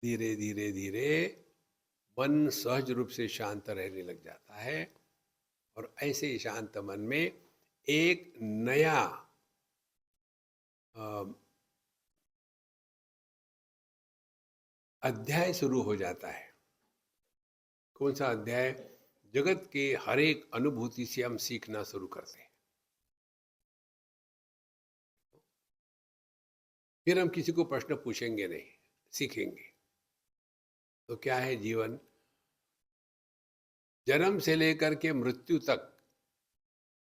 धीरे धीरे धीरे मन सहज रूप से शांत रहने लग जाता है और ऐसे शांत मन में एक नया अध्याय शुरू हो जाता है। कौन सा अध्याय? जगत के हर एक अनुभूति से हम सीखना शुरू करते हैं। फिर हम किसी को प्रश्न पूछेंगे नहीं, सीखेंगे। तो क्या है जीवन? जन्म से लेकर के मृत्यु तक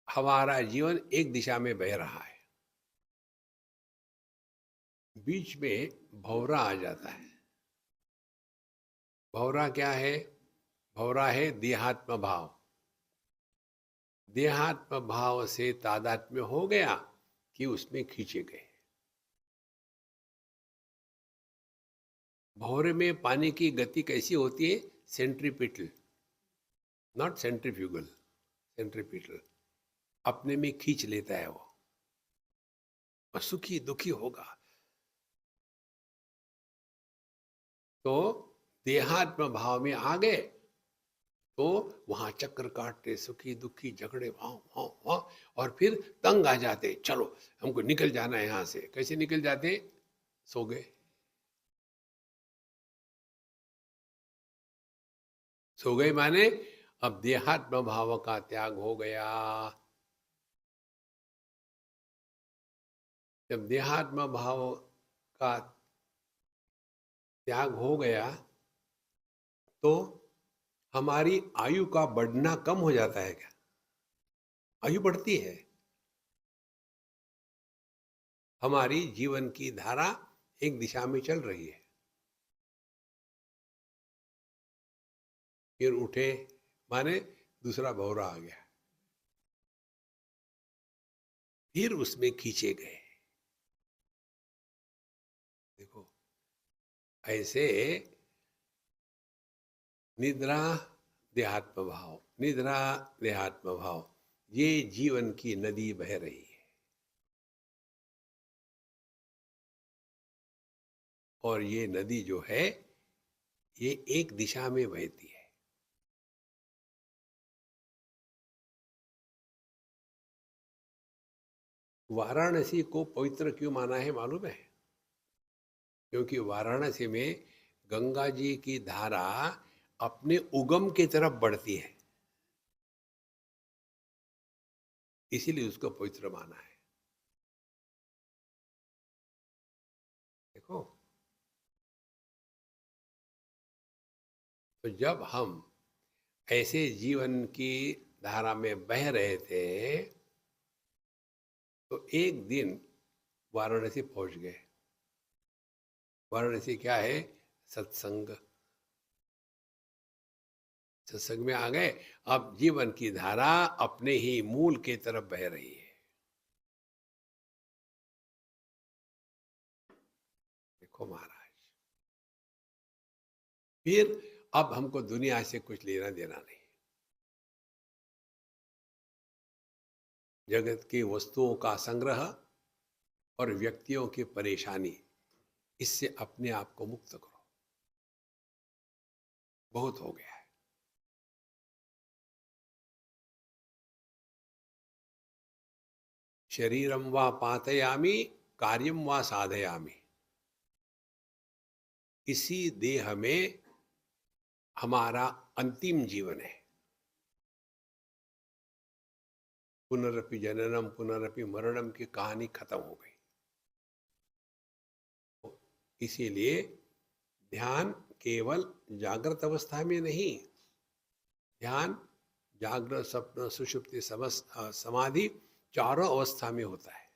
हमारा जीवन एक दिशा में बह रहा है। बीच में भंवरा आ जाता है। भंवरा क्या है? भंवरा है देहात्म भाव। देहात्म भाव से तादात्म्य हो गया कि उसमें खींचे गए। भंवरे में पानी की गति कैसी होती है? Centripetal, not centrifugal, centripetal. अपने में खींच लेता है वो, और सुखी दुखी होगा। तो देहात्म भाव में आ गए तो वहां चक्कर काटते, सुखी दुखी झगड़े, वहां वहां वहां, और फिर तंग आ जाते, चलो हमको निकल जाना है यहां से। कैसे निकल जाते? सो गए। सो गए माने अब देहात्म भाव का त्याग हो गया। जब देहात्म भाव का त्याग हो गया तो हमारी आयु का बढ़ना कम हो जाता है क्या? आयु बढ़ती है। हमारी जीवन की धारा एक दिशा में चल रही है। फिर उठे माने दूसरा भंवरा आ गया, फिर उसमें खींचे गए। देखो, ऐसे निद्रा देहात्म भाव, निद्रा देहात्म भाव, ये जीवन की नदी बह रही है। और ये नदी जो है ये एक दिशा में बहती है। वाराणसी को पवित्र क्यों माना है मालूम है? क्योंकि वाराणसी में गंगा जी की धारा अपने उगम की तरफ बढ़ती है, इसीलिए उसको पवित्र माना है। देखो, तो जब हम ऐसे जीवन की धारा में बह रहे थे तो एक दिन वाराणसी पहुंच गए। वाराणसी क्या है? सत्संग। सत्संग में आ गए। अब जीवन की धारा अपने ही मूल के तरफ बह रही है। देखो महाराज, फिर अब हमको दुनिया से कुछ लेना देना नहीं। जगत की वस्तुओं का संग्रह और व्यक्तियों की परेशानी, इससे अपने आप को मुक्त करो। बहुत हो गया है। शरीरम वा पातयामी, कार्यम वा साधयामी। इसी देह में हमारा अंतिम जीवन है। पुनरपि जननम पुनरपि मरणम की कहानी खत्म हो गई। इसीलिए ध्यान केवल जागृत अवस्था में नहीं, ध्यान जागृत स्वप्न सुषुप्ति समाधि चारों अवस्था में होता है।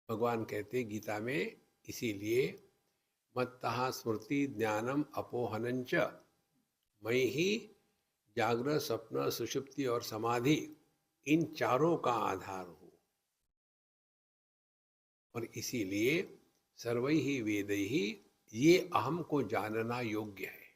भगवान कहते गीता में, इसीलिए मत्तः स्मृति ज्ञानम अपोहनंच, मैं ही जागृत स्वप्न सुषुप्ति और समाधि इन चारों का आधार हूं। और इसीलिए सर्वैहि वेदैहि ये अहम को जानना योग्य है।